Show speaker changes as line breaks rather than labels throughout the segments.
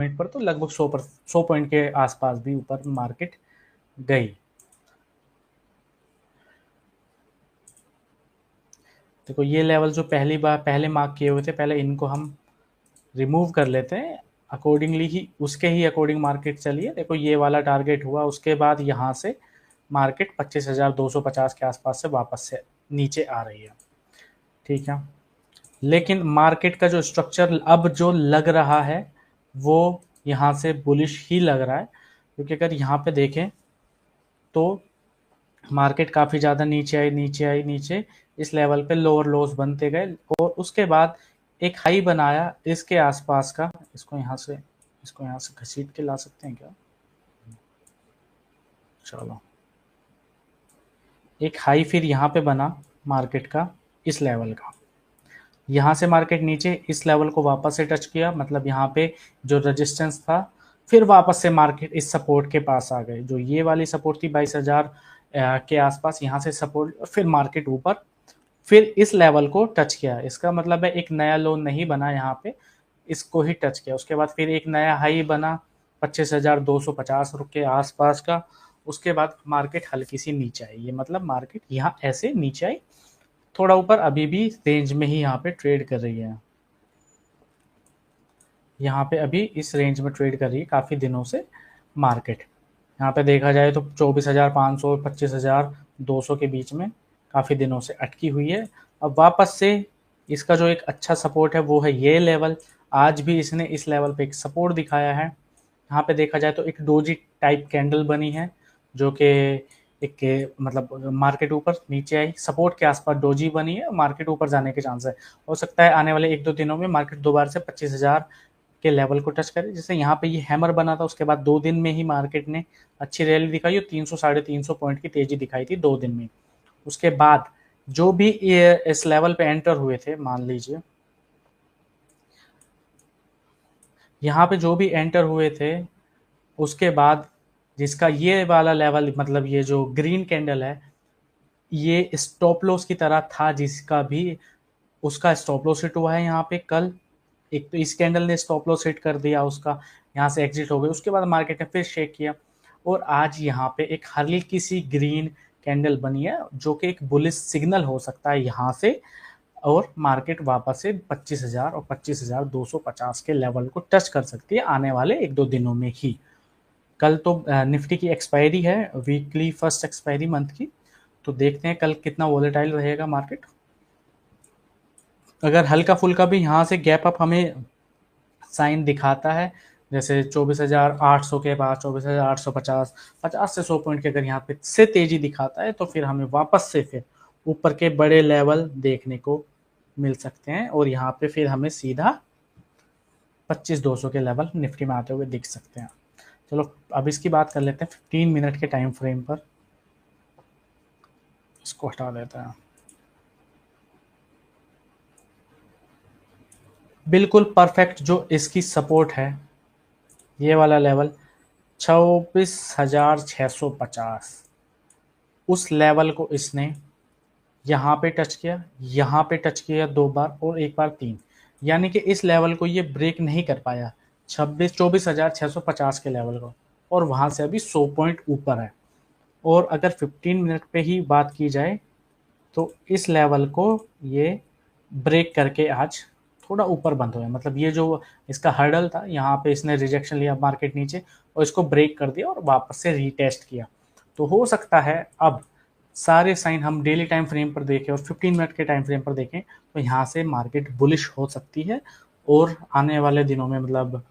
Point पर, तो लगभग 100 पॉइंट के आसपास भी ऊपर मार्केट गई। देखो ये लेवल जो पहले मार्क किए हुए थे, पहले इनको हम रिमूव कर लेते हैं, अकॉर्डिंगली ही उसके ही अकॉर्डिंग मार्केट चली है। देखो ये वाला टारगेट हुआ, उसके बाद यहाँ से मार्केट 25,250 के आसपास से वापस से नीचे आ रही है, ठीक है। लेकिन मार्केट का जो स्ट्रक्चर अब जो लग रहा है वो यहाँ से बुलिश ही लग रहा है, क्योंकि अगर यहाँ पे देखें तो मार्केट काफ़ी ज़्यादा नीचे, इस लेवल पे लोअर लोस बनते गए और उसके बाद एक हाई बनाया इसके आसपास का। इसको यहाँ से घसीट के ला सकते हैं क्या? चलो, एक हाई फिर यहाँ पे बना मार्केट का इस लेवल का, यहाँ से मार्केट नीचे इस लेवल को वापस से टच किया, मतलब यहाँ पे जो रेजिस्टेंस था, फिर वापस से मार्केट इस सपोर्ट के पास आ गए, जो ये वाली सपोर्ट थी 22,000 के आसपास, यहाँ से सपोर्ट, और फिर मार्केट ऊपर फिर इस लेवल को टच किया। इसका मतलब है एक नया लो नहीं बना यहाँ पे, इसको ही टच किया। उसके बाद फिर एक नया हाई बना 25,250 के आसपास का। उसके बाद मार्केट हल्की सी नीचे आई, ये मतलब मार्केट यहाँ ऐसे नीचे आई, थोड़ा ऊपर, अभी भी रेंज में ही यहाँ पे ट्रेड कर रही है। यहाँ पे अभी इस रेंज में ट्रेड कर रही है काफ़ी दिनों से मार्केट। यहाँ पे देखा जाए तो 24,500 25,200 के बीच में काफ़ी दिनों से अटकी हुई है। अब वापस से इसका जो एक अच्छा सपोर्ट है वो है ये लेवल। आज भी इसने इस लेवल पे एक सपोर्ट दिखाया है। यहाँ पे देखा जाए तो एक डोजी टाइप कैंडल बनी है, जो कि एक मतलब मार्केट ऊपर नीचे आई, सपोर्ट के आसपास डोजी बनी है, मार्केट ऊपर जाने के चांस है। हो सकता है आने वाले 1-2 दिनों में मार्केट दोबारा से 25,000 के लेवल को टच करे। जैसे यहाँ पे ये हैमर बना था, उसके बाद 2 दिन में ही मार्केट ने अच्छी रैली दिखाई और 300 साढ़े 300 पॉइंट की तेजी दिखाई थी 2 दिन में। उसके बाद जो भी इस लेवल पे एंटर हुए थे, मान लीजिए यहाँ पे जो भी एंटर हुए थे, उसके बाद जिसका ये वाला लेवल, मतलब ये जो ग्रीन कैंडल है, ये स्टॉप लॉस की तरह था, जिसका भी उसका स्टॉप लॉस हिट हुआ है यहाँ पे कल। एक तो इस कैंडल ने स्टॉप लॉस हिट कर दिया उसका, यहाँ से एग्जिट हो गए। उसके बाद मार्केट ने फिर शेक किया और आज यहाँ पे एक हल्की सी ग्रीन कैंडल बनी है, जो कि एक बुलिश सिग्नल हो सकता है यहाँ से, और मार्केट वापस से 25,000 और 25,250 के लेवल को टच कर सकती है आने वाले 1-2 दिनों में ही। कल तो निफ्टी की एक्सपायरी है, वीकली फर्स्ट एक्सपायरी मंथ की, तो देखते हैं कल कितना वॉलेटाइल रहेगा मार्केट। अगर हल्का फुल्का भी यहाँ से गैप अप हमें साइन दिखाता है, जैसे 24,800 के पास 24,850, 50 से 100 पॉइंट के अगर यहाँ पे से तेजी दिखाता है, तो फिर हमें वापस से फिर ऊपर के बड़े लेवल देखने को मिल सकते हैं और यहाँ पे फिर हमें सीधा 25,200 के लेवल निफ्टी में आते हुए दिख सकते हैं। चलो अब इसकी बात कर लेते हैं 15 मिनट के टाइम फ्रेम पर। इसको हटा देते हैं। बिल्कुल परफेक्ट जो इसकी सपोर्ट है, ये वाला लेवल 24,650, उस लेवल को इसने यहाँ पे टच किया, यहाँ पे टच किया 2 बार और एक बार 3, यानी कि इस लेवल को ये ब्रेक नहीं कर पाया 24,650 के लेवल को, और वहाँ से अभी 100 पॉइंट ऊपर है। और अगर 15 मिनट पे ही बात की जाए तो इस लेवल को ये ब्रेक करके आज थोड़ा ऊपर बंद हुआ है, मतलब ये जो इसका हर्डल था, यहाँ पे इसने रिजेक्शन लिया मार्केट नीचे और इसको ब्रेक कर दिया और वापस से रीटेस्ट किया। तो हो सकता है अब सारे साइन हम डेली टाइम फ्रेम पर देखें और 15 मिनट के टाइम फ्रेम पर देखें तो यहाँ से मार्केट बुलिश हो सकती है, और आने वाले दिनों में मतलब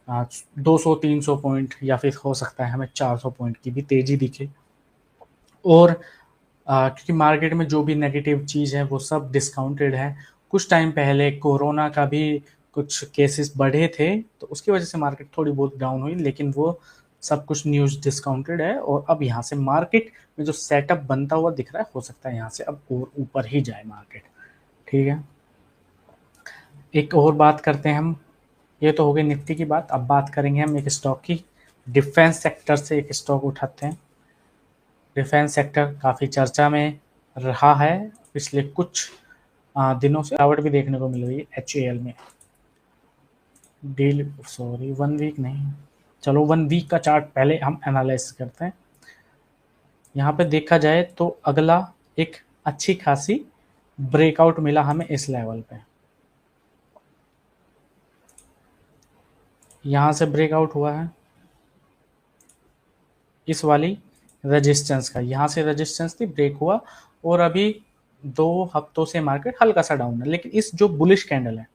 200-300 पॉइंट या फिर हो सकता है हमें 400 पॉइंट की भी तेजी दिखे। और क्योंकि मार्केट में जो भी नेगेटिव चीज़ है वो सब डिस्काउंटेड है। कुछ टाइम पहले कोरोना का भी कुछ केसेस बढ़े थे, तो उसकी वजह से मार्केट थोड़ी बहुत डाउन हुई, लेकिन वो सब कुछ न्यूज़ डिस्काउंटेड है और अब यहाँ से मार्केट में जो सेटअप बनता हुआ दिख रहा है, हो सकता है यहाँ से अब और ऊपर ही जाए मार्केट। ठीक है, एक और बात करते हैं हम। ये तो हो गई निफ्टी की बात, अब बात करेंगे हम एक स्टॉक की। डिफेंस सेक्टर से एक स्टॉक उठाते हैं। डिफेंस सेक्टर काफ़ी चर्चा में रहा है पिछले कुछ दिनों से, गिरावट भी देखने को मिल रही है HAL में। डेली, सॉरी 1 वीक नहीं, चलो 1 वीक का चार्ट पहले हम एनालाइज करते हैं। यहाँ पे देखा जाए तो अगला एक अच्छी खासी ब्रेकआउट मिला हमें इस लेवल पे, यहाँ से ब्रेकआउट हुआ है इस वाली रेजिस्टेंस का, यहाँ से रेजिस्टेंस थी, ब्रेक हुआ, और अभी 2 हफ्तों से मार्केट हल्का सा डाउन है। लेकिन इस जो बुलिश कैंडल है,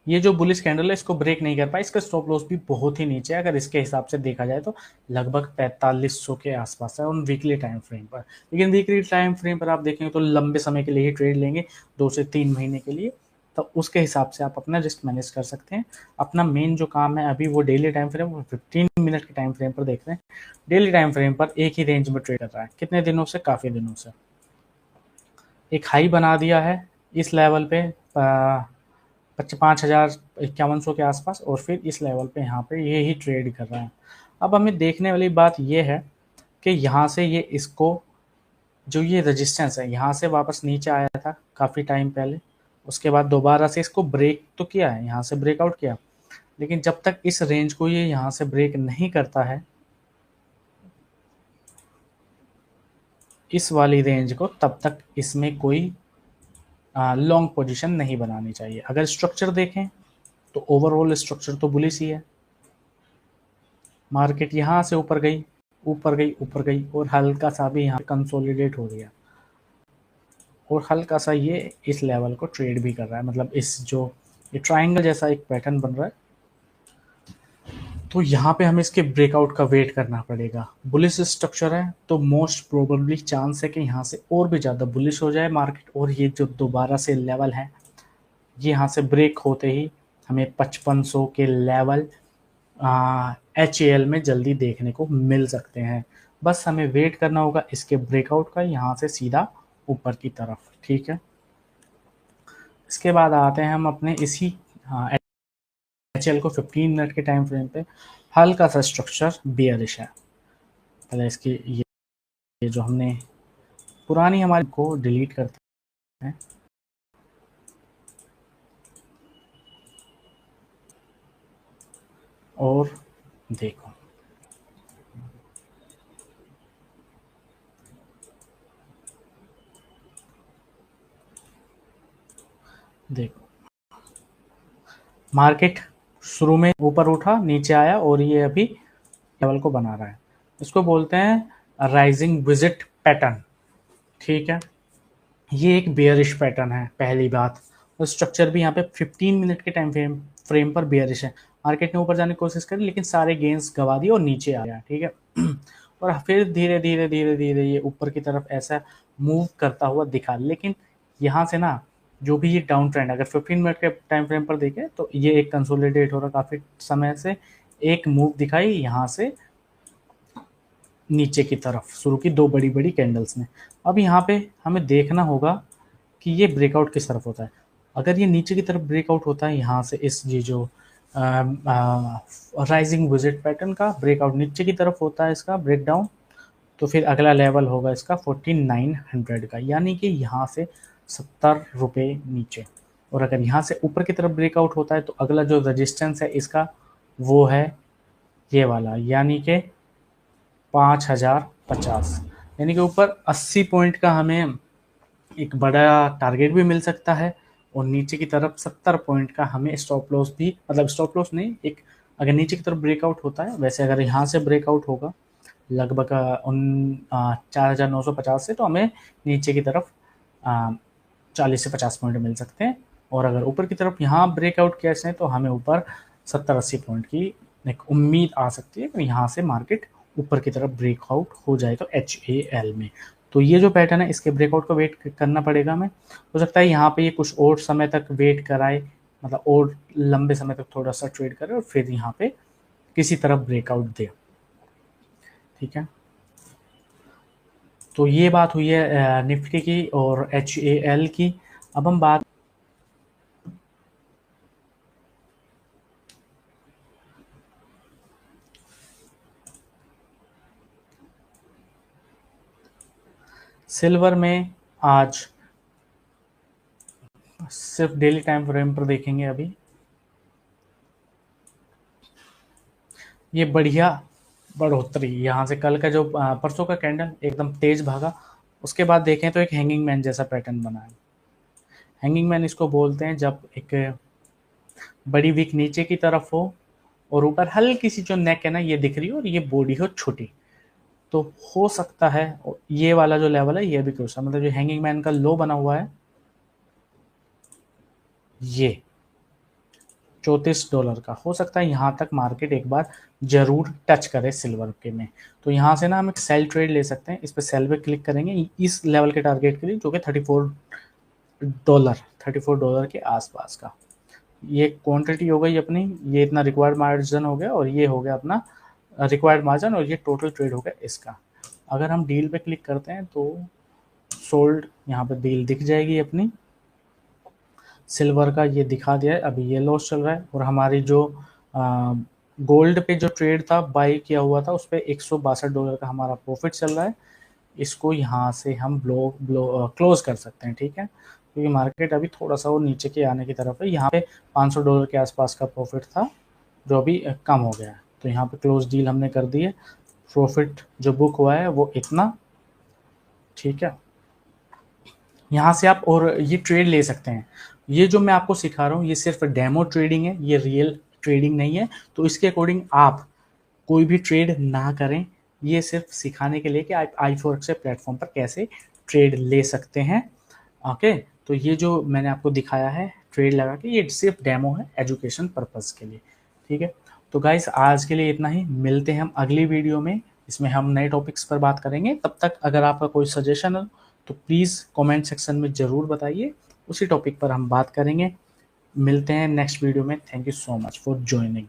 ये जो बुलिश कैंडल है इसको ब्रेक नहीं कर पाया, इसका स्टॉप लॉस भी बहुत ही नीचे है अगर इसके हिसाब से देखा जाए तो, लगभग 4500 के आसपास है, और वीकली टाइम फ्रेम पर। लेकिन वीकली टाइम फ्रेम पर आप देखेंगे तो लंबे समय के लिए ही ट्रेड लेंगे, 2 से 3 महीने के लिए, तो उसके हिसाब से आप अपना रिस्क मैनेज कर सकते हैं। अपना मेन जो काम है अभी वो डेली टाइम फ्रेम, 15 मिनट के टाइम फ्रेम पर देख रहे हैं। डेली टाइम फ्रेम पर एक ही रेंज में ट्रेड कर रहा है, कितने दिनों से, काफ़ी दिनों से। एक हाई बना दिया है इस लेवल पे 5,5100 के आसपास, और फिर इस लेवल पे यहाँ पे ये ही ट्रेड कर रहा है। अब हमें देखने वाली बात ये है कि यहाँ से ये इसको, जो ये रेजिस्टेंस है, यहाँ से वापस नीचे आया था काफ़ी टाइम पहले, उसके बाद दोबारा से इसको ब्रेक तो किया है, यहाँ से ब्रेकआउट किया, लेकिन जब तक इस रेंज को ये यहाँ से ब्रेक नहीं करता है, इस वाली रेंज को, तब तक इसमें कोई लॉन्ग पोजीशन नहीं बनानी चाहिए। अगर स्ट्रक्चर देखें तो ओवरऑल स्ट्रक्चर तो बुलिश ही है। मार्केट यहाँ से ऊपर गई, ऊपर गई, ऊपर गई, और हल्का सा भी यहाँ कंसोलिडेट हो गया, और हल्का सा ये इस लेवल को ट्रेड भी कर रहा है, मतलब इस जो ये ट्रायंगल जैसा एक पैटर्न बन रहा है। तो यहाँ पे हमें इसके ब्रेकआउट का वेट करना पड़ेगा। बुलिश स्ट्रक्चर है तो मोस्ट प्रोबेबली चांस है कि यहाँ से और भी ज़्यादा बुलिश हो जाए मार्केट, और ये जो दोबारा से लेवल है, ये यहाँ से ब्रेक होते ही हमें 5500 के लेवल HAL में जल्दी देखने को मिल सकते हैं। बस हमें वेट करना होगा इसके ब्रेकआउट का, यहाँ से सीधा ऊपर की तरफ, ठीक है। इसके बाद आते हैं हम अपने इसी HAL को 15 मिनट के टाइम फ्रेम पे, हल्का सा स्ट्रक्चर बियरिश है। पहले इसकी ये जो हमने पुरानी हमारी को डिलीट करते हैं, और देखो देखो मार्केट शुरू में ऊपर उठा, नीचे आया, और ये अभी लेवल को बना रहा है। इसको बोलते हैं राइजिंग विजिट पैटर्न, ठीक है। ये एक बेयरिश पैटर्न है, पहली बात। और स्ट्रक्चर भी यहाँ पे 15 मिनट के टाइम फ्रेम पर बेयरिश है। मार्केट ने ऊपर जाने की कोशिश करी, लेकिन सारे गेंस गवा दिए और नीचे आ गया, ठीक है। और फिर धीरे धीरे धीरे धीरे ये ऊपर की तरफ ऐसा मूव करता हुआ दिखा, लेकिन यहाँ से ना, जो भी ये डाउन ट्रेंड, अगर 15 मिनट के टाइम फ्रेम पर देखें तो ये एक कंसोलिडेट हो रहा काफ़ी समय से, एक मूव दिखाई यहाँ से नीचे की तरफ, शुरू की 2 बड़ी कैंडल्स ने। अब यहाँ पे हमें देखना होगा कि ये ब्रेकआउट किस तरफ होता है। अगर ये नीचे की तरफ ब्रेकआउट होता है, यहाँ से इस ये जो राइजिंग विजिट पैटर्न का ब्रेकआउट नीचे की तरफ होता है, इसका ब्रेकडाउन, तो फिर अगला लेवल होगा इसका 4900 का, यानी कि यहाँ से 70 रुपये नीचे। और अगर यहाँ से ऊपर की तरफ ब्रेकआउट होता है तो अगला जो रजिस्टेंस है इसका वो है ये वाला, यानी कि 5050, यानी कि ऊपर 80 पॉइंट का हमें एक बड़ा टारगेट भी मिल सकता है, और नीचे की तरफ 70 पॉइंट का हमें स्टॉप लॉस भी, मतलब स्टॉप लॉस नहीं, एक अगर नीचे की तरफ ब्रेकआउट होता है, वैसे अगर यहाँ से ब्रेकआउट होगा लगभग 4950 से, तो हमें नीचे की तरफ 40 से 50 पॉइंट मिल सकते हैं। और अगर ऊपर की तरफ यहाँ ब्रेकआउट किया इसने तो हमें ऊपर 70-80 पॉइंट की एक उम्मीद आ सकती है कि यहाँ से मार्केट ऊपर की तरफ ब्रेकआउट हो जाए तो HAL में। तो ये जो पैटर्न है इसके ब्रेकआउट को वेट करना पड़ेगा हमें। हो सकता है यहाँ पे ये कुछ और समय तक वेट कराए, मतलब और लंबे समय तक थोड़ा सा ट्रेड करे, और फिर यहाँ पे किसी तरफ ब्रेकआउट दे, ठीक है। तो ये बात हुई है निफ्टी की और HAL की। अब हम बात सिल्वर में। आज सिर्फ डेली टाइम फ्रेम पर देखेंगे अभी। ये बढ़िया बढ़ोतरी यहाँ से कल का जो परसों का कैंडल एकदम तेज भागा, उसके बाद देखें तो एक हैंगिंग मैन जैसा पैटर्न बना है। हैंगिंग मैन इसको बोलते हैं जब एक बड़ी विक नीचे की तरफ हो और ऊपर हल्की सी जो नेक है ना ये दिख रही हो और ये बॉडी हो छोटी, तो हो सकता है ये वाला जो लेवल है ये भी क्रॉस है। मतलब जो हैंगिंग मैन का लो बना हुआ है ये $34 का, हो सकता है यहाँ तक मार्केट एक बार जरूर टच करे सिल्वर के में। तो यहाँ से ना हम एक सेल ट्रेड ले सकते हैं। इस पर सेल पे क्लिक करेंगे इस लेवल के टारगेट के लिए जो कि $34 के आसपास का। ये क्वांटिटी हो गई अपनी, ये इतना रिक्वायर्ड मार्जिन हो गया और ये हो गया अपना रिक्वायर्ड मार्जिन और ये टोटल ट्रेड हो गया इसका। अगर हम डील पे क्लिक करते हैं तो सोल्ड यहाँ पे डील दिख जाएगी अपनी। सिल्वर का ये दिखा दिया है, अभी ये लॉस चल रहा है और हमारी जो गोल्ड पे जो ट्रेड था बाई किया हुआ था उस पर $162 का हमारा प्रॉफिट चल रहा है। इसको यहाँ से हम क्लोज कर सकते हैं, ठीक है, क्योंकि मार्केट अभी थोड़ा सा वो नीचे के आने की तरफ है। यहाँ पे $500 के आसपास का प्रॉफिट था जो अभी कम हो गया है, तो यहाँ पे क्लोज डील हमने कर दी है। प्रॉफिट जो बुक हुआ है वो इतना, ठीक है। यहाँ से आप और ये ट्रेड ले सकते हैं। ये जो मैं आपको सिखा रहा हूँ ये सिर्फ डेमो ट्रेडिंग है, ये रियल ट्रेडिंग नहीं है, तो इसके अकॉर्डिंग आप कोई भी ट्रेड ना करें। ये सिर्फ सिखाने के लिए कि आप iForex से प्लेटफॉर्म पर कैसे ट्रेड ले सकते हैं। ओके, तो ये जो मैंने आपको दिखाया है ट्रेड लगा के, ये सिर्फ डेमो है एजुकेशन पर्पस के लिए, ठीक है। तो गाइस आज के लिए इतना ही, मिलते हैं हम अगली वीडियो में, इसमें हम नए टॉपिक्स पर बात करेंगे। तब तक अगर आपका कोई सजेशन हो तो प्लीज़ कमेंट सेक्शन में ज़रूर बताइए, उसी टॉपिक पर हम बात करेंगे। मिलते हैं नेक्स्ट वीडियो में। Thank you so much for joining.